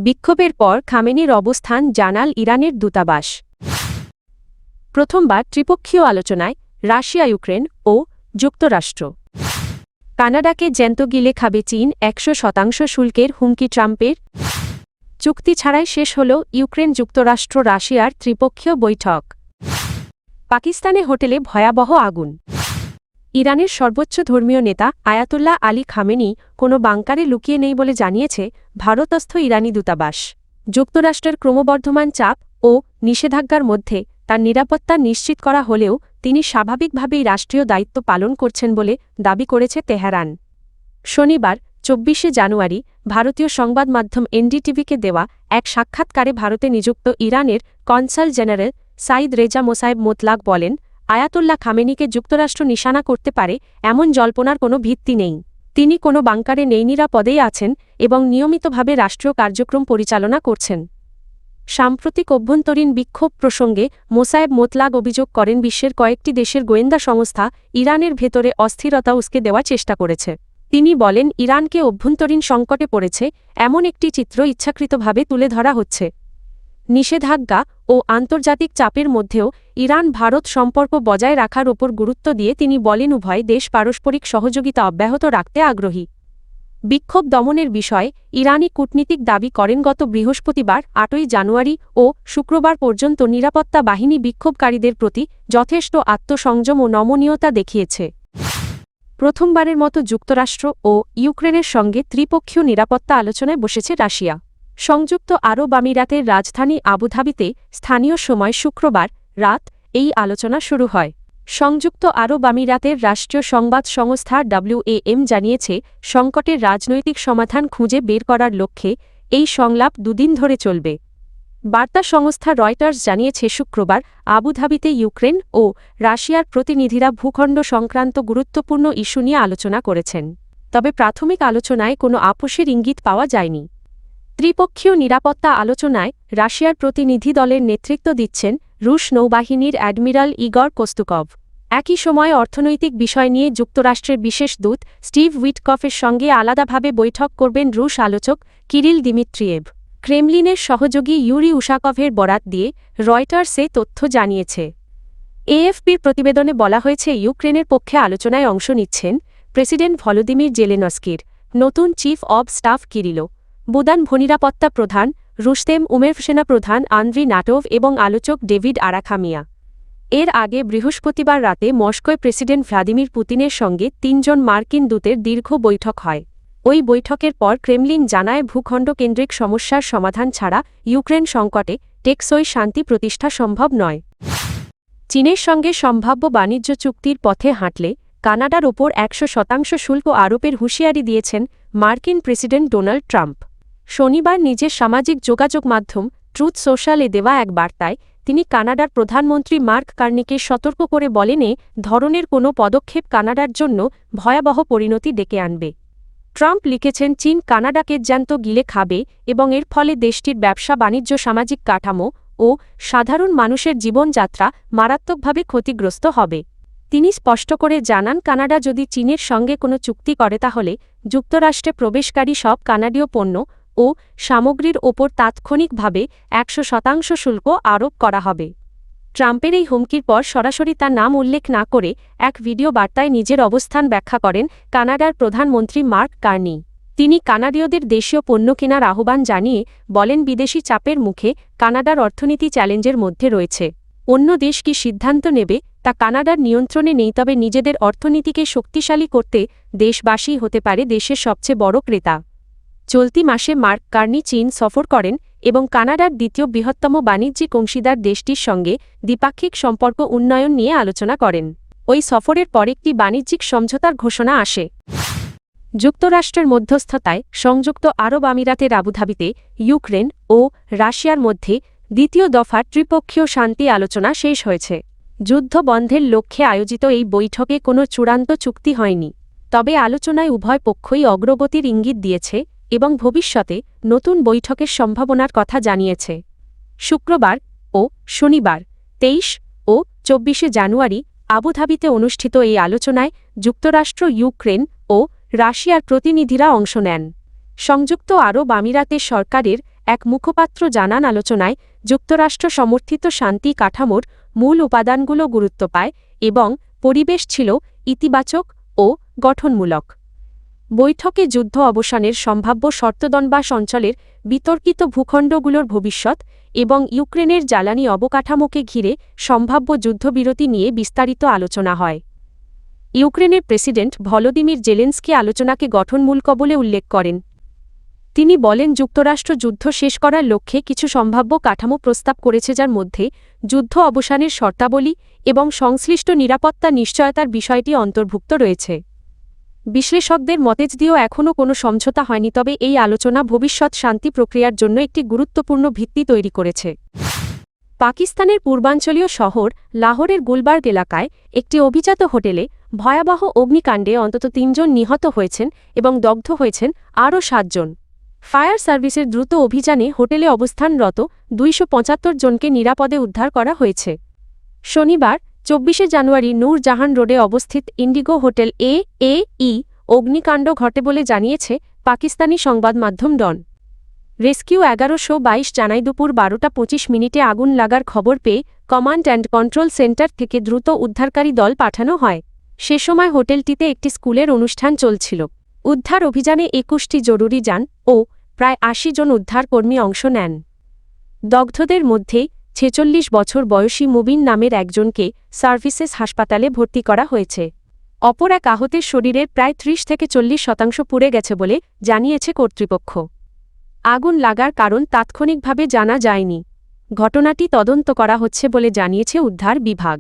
বিক্ষোভের পর খামেনির অবস্থান জানাল ইরানের দূতাবাস। প্রথমবার ত্রিপক্ষীয় আলোচনায় রাশিয়া, ইউক্রেন ও যুক্তরাষ্ট্র। কানাডাকে জ্যান্ত গিলে খাবে চীন, 100% শুল্কের হুমকি ট্রাম্পের। চুক্তি ছাড়াই শেষ হল ইউক্রেন, যুক্তরাষ্ট্র, রাশিয়ার ত্রিপক্ষীয় বৈঠক। পাকিস্তানে হোটেলে ভয়াবহ আগুন। ইরানের সর্বোচ্চ ধর্মীয় নেতা আয়াতুল্লাহ আলী খামেনি কোনো বাংকারে লুকিয়ে নেই বলে জানিয়েছে ভারতস্থ ইরানি দূতাবাস। যুক্তরাষ্ট্রের ক্রমবর্ধমান চাপ ও নিষেধাজ্ঞার মধ্যে তার নিরাপত্তা নিশ্চিত করা হলেও তিনি স্বাভাবিকভাবেই রাষ্ট্রীয় দায়িত্ব পালন করছেন বলে দাবি করেছে তেহরান। শনিবার 24শে জানুয়ারি ভারতীয় সংবাদ মাধ্যম এনডিটিভিকে দেওয়া এক সাক্ষাৎকারে ভারতে নিযুক্ত ইরানের কনসাল জেনারেল সাইদ রেজা মোসায়েব মোতলাক বলেন, আয়াতুল্লাহ খামেনিকে যুক্তরাষ্ট্র নিশানা করতে পারে এমন জল্পনার কোনো ভিত্তি নেই। তিনি কোনো বাংকারে নেই, নিরাপদেই আছেন এবং নিয়মিতভাবে রাষ্ট্রীয় কার্যক্রম পরিচালনা করছেন। সাম্প্রতিক অভ্যন্তরীণ বিক্ষোভ প্রসঙ্গে মোসায়েব মোতলাক অভিযোগ করেন, বিশ্বের কয়েকটি দেশের গোয়েন্দা সংস্থা ইরানের ভেতরে অস্থিরতা উস্কে দেওয়ার চেষ্টা করেছে। তিনি বলেন, ইরানকে অভ্যন্তরীণ সংকটে পড়েছে এমন একটি চিত্র ইচ্ছাকৃতভাবে তুলে ধরা হচ্ছে। নিষেধাজ্ঞা ও আন্তর্জাতিক চাপের মধ্যেও ইরান ভারত সম্পর্ক বজায় রাখার ওপর গুরুত্ব দিয়ে তিনি বলেন, উভয় দেশ পারস্পরিক সহযোগিতা অব্যাহত রাখতে আগ্রহী। বিক্ষোভ দমনের বিষয়ে ইরানি কূটনীতিক দাবি করেন, গত বৃহস্পতিবার 8ই জানুয়ারি ও শুক্রবার পর্যন্ত নিরাপত্তা বাহিনী বিক্ষোভকারীদের প্রতি যথেষ্ট আত্মসংযম ও নমনীয়তা দেখিয়েছে। প্রথমবারের মতো যুক্তরাষ্ট্র ও ইউক্রেনের সঙ্গে ত্রিপক্ষীয় নিরাপত্তা আলোচনায় বসেছে রাশিয়া। সংযুক্ত আরব আমিরাতের রাজধানী আবুধাবিতে স্থানীয় সময় শুক্রবার রাত এই আলোচনা শুরু হয়। সংযুক্ত আরব আমিরাতের রাষ্ট্রীয় সংবাদ সংস্থা WAM জানিয়েছে, সংকটের রাজনৈতিক সমাধান খুঁজে বের করার লক্ষ্যে এই সংলাপ দুদিন ধরে চলবে। বার্তা সংস্থা রয়টার্স জানিয়েছে, শুক্রবার আবুধাবিতে ইউক্রেন ও রাশিয়ার প্রতিনিধিরা ভূখণ্ড সংক্রান্ত গুরুত্বপূর্ণ ইস্যু নিয়ে আলোচনা করেছেন। তবে প্রাথমিক আলোচনায় কোনো আপোষের ইঙ্গিত পাওয়া যায়নি। ত্রিপক্ষীয় নিরাপত্তা আলোচনায় রাশিয়ার প্রতিনিধি দলের নেতৃত্ব দিচ্ছেন রুশ নৌবাহিনীর অ্যাডমিরাল ইগর কোস্তুকভ। একই সময় অর্থনৈতিক বিষয় নিয়ে যুক্তরাষ্ট্রের বিশেষ দূত স্টিভ উইটকফের সঙ্গে আলাদাভাবে বৈঠক করবেন রুশ আলোচক কিরিল দিমিত্রিয়েভ। ক্রেমলিনের সহযোগী ইউরি উশাকভের বরাত দিয়ে রয়টার্সে তথ্য জানিয়েছে। এএফপির প্রতিবেদনে বলা হয়েছে, ইউক্রেনের পক্ষে আলোচনায় অংশ নিচ্ছেন প্রেসিডেন্ট ভলোদিমির জেলেনস্কির নতুন chief of staff Kyrylo Budanov, ভূনিরাপত্তা প্রধান রুস্তেম উমেরভ, সেনা প্রধান আন্দ্রি নাটোভ এবং আলোচক ডেভিড আরাখামিয়া। এর আগে বৃহস্পতিবার রাতে মস্কোয় প্রেসিডেন্ট ভ্লাদিমির পুতিনের সঙ্গে 3 জন মার্কিন দূতের দীর্ঘ বৈঠক হয়। ওই বৈঠকের পর ক্রেমলিন জানায়, ভূখণ্ড কেন্দ্রিক সমস্যার সমাধান ছাড়া ইউক্রেন সংকটে টেকসই শান্তি প্রতিষ্ঠা সম্ভব নয়। চীনের সঙ্গে সম্ভাব্য বাণিজ্য চুক্তির পথে হাঁটলে কানাডার ওপর 100% শুল্ক আরোপের হুঁশিয়ারি দিয়েছেন মার্কিন প্রেসিডেন্ট ডোনাল্ড ট্রাম্প। শনিবার নিজের সামাজিক যোগাযোগ মাধ্যম ট্রুথ সোশ্যালে দেওয়া এক বার্তায় তিনি কানাডার প্রধানমন্ত্রী মার্ক কার্নিকে সতর্ক করে বলেন, এ ধরনের কোনো পদক্ষেপ কানাডার জন্য ভয়াবহ পরিণতি ডেকে আনবে। ট্রাম্প লিখেছেন, চীন কানাডাকে জ্যান্ত গিলে খাবে এবং এর ফলে দেশটির ব্যবসা বাণিজ্য, সামাজিক কাঠামো ও সাধারণ মানুষের জীবনযাত্রা মারাত্মকভাবে ক্ষতিগ্রস্ত হবে। তিনি স্পষ্ট করে জানান, কানাডা যদি চীনের সঙ্গে কোনো চুক্তি করে তাহলে যুক্তরাষ্ট্রে প্রবেশকারী সব কানাডীয় পণ্য ও সামগ্রীর ওপর তাৎক্ষণিকভাবে 100% শুল্ক আরোপ করা হবে। ট্রাম্পের এই হুমকির পর সরাসরি তার নাম উল্লেখ না করে এক ভিডিও বার্তায় নিজের অবস্থান ব্যাখ্যা করেন কানাডার প্রধানমন্ত্রী মার্ক কার্নি। তিনি কানাডীয়দের দেশীয় পণ্য কেনার আহ্বান জানিয়ে বলেন, বিদেশি চাপের মুখে কানাডার অর্থনীতি চ্যালেঞ্জের মধ্যে রয়েছে। অন্য দেশ কি সিদ্ধান্ত নেবে তা কানাডার নিয়ন্ত্রণে নেই, তবে নিজেদের অর্থনীতিকে শক্তিশালী করতে দেশবাসী হতে পারে দেশের সবচেয়ে বড় ক্রেতা। চলতি মাসে মার্ক কার্নি চীন সফর করেন এবং কানাডার দ্বিতীয় বৃহত্তম বাণিজ্যিক অংশীদার দেশটির সঙ্গে দ্বিপাক্ষিক সম্পর্ক উন্নয়ন নিয়ে আলোচনা করেন। ওই সফরের পর একটি বাণিজ্যিক সমঝোতার ঘোষণা আসে। যুক্তরাষ্ট্রের মধ্যস্থতায় সংযুক্ত আরব আমিরাতের আবুধাবিতে ইউক্রেন ও রাশিয়ার মধ্যে দ্বিতীয় দফার ত্রিপক্ষীয় শান্তি আলোচনা শেষ হয়েছে। যুদ্ধ বন্ধের লক্ষ্যে আয়োজিত এই বৈঠকে কোনো চূড়ান্ত চুক্তি হয়নি, তবে আলোচনায় উভয় পক্ষই অগ্রগতির ইঙ্গিত দিয়েছে এবং ভবিষ্যতে নতুন বৈঠকের সম্ভাবনার কথা জানিয়েছে। শুক্রবার ও শনিবার 23 ও 24শে জানুয়ারি আবুধাবিতে অনুষ্ঠিত এই আলোচনায় যুক্তরাষ্ট্র, ইউক্রেন ও রাশিয়ার প্রতিনিধিরা অংশ নেন। সংযুক্ত আরব আমিরাতের সরকারের এক মুখপাত্র জানান, আলোচনায় যুক্তরাষ্ট্র সমর্থিত শান্তি কাঠামোর মূল উপাদানগুলো গুরুত্ব পায় এবং পরিবেশ ছিল ইতিবাচক ও গঠনমূলক। বৈঠকে যুদ্ধ অবসানের সম্ভাব্য শর্তদণ্ডবাস অঞ্চলের বিতর্কিত ভূখণ্ডগুলোর ভবিষ্যৎ এবং ইউক্রেনের জ্বালানি অবকাঠামোকে ঘিরে সম্ভাব্য যুদ্ধবিরতি নিয়ে বিস্তারিত আলোচনা হয়। ইউক্রেনের প্রেসিডেন্ট ভলোদিমির জেলেনস্কি আলোচনাকে গঠনমূলক বলে উল্লেখ করেন। তিনি বলেন, যুক্তরাষ্ট্র যুদ্ধ শেষ করার লক্ষ্যে কিছু সম্ভাব্য কাঠামো প্রস্তাব করেছে, যার মধ্যে যুদ্ধ অবসানের শর্তাবলী এবং সংশ্লিষ্ট নিরাপত্তা নিশ্চয়তার বিষয়টি অন্তর্ভুক্ত রয়েছে। বিশ্লেষকদের মতে যদিও এখনও কোনো সমঝোতা হয়নি, তবে এই আলোচনা ভবিষ্যৎ শান্তি প্রক্রিয়ার জন্য একটি গুরুত্বপূর্ণ ভিত্তি তৈরি করেছে। পাকিস্তানের পূর্বাঞ্চলীয় শহর লাহোরের গুলবার্গ এলাকায় একটি অভিজাত হোটেলে ভয়াবহ অগ্নিকাণ্ডে অন্তত ৩ জন নিহত হয়েছেন এবং দগ্ধ হয়েছেন আরও 7 জন। ফায়ার সার্ভিসের দ্রুত অভিযানে হোটেলে অবস্থানরত ২৭৫ জনকে নিরাপদে উদ্ধার করা হয়েছে। শনিবার ২৪শে জানুয়ারি নূর জাহান রোডে অবস্থিত ইন্ডিগো হোটেল এ অগ্নিকাণ্ড ঘটে বলে জানিয়েছে পাকিস্তানি সংবাদ মাধ্যম ডন। রেস্কিউ ১১২২ জানায় দুপুর ১২টা ২৫ আগুন লাগার খবর পেয়ে কমান্ড অ্যান্ড কন্ট্রোল সেন্টার থেকে দ্রুত উদ্ধারকারী দল পাঠানো হয়। সে সময় হোটেলটিতে একটি স্কুলের অনুষ্ঠান চলছিল। উদ্ধার অভিযানে ২১টি জরুরি যান ও প্রায় ৮০ জন উদ্ধারকর্মী অংশ নেন। দগ্ধদের মধ্যে ৪৬ বছর বয়সী মুবিন নামের একজনকে সার্ভিসেস হাসপাতালে ভর্তি করা হয়েছে। অপর এক আহতের শরীরের প্রায় ৩০-৪০% পুড়ে গেছে বলে জানিয়েছে কর্তৃপক্ষ। আগুন লাগার কারণ তাৎক্ষণিকভাবে জানা যায়নি। ঘটনাটি তদন্ত করা হচ্ছে বলে জানিয়েছে উদ্ধার বিভাগ।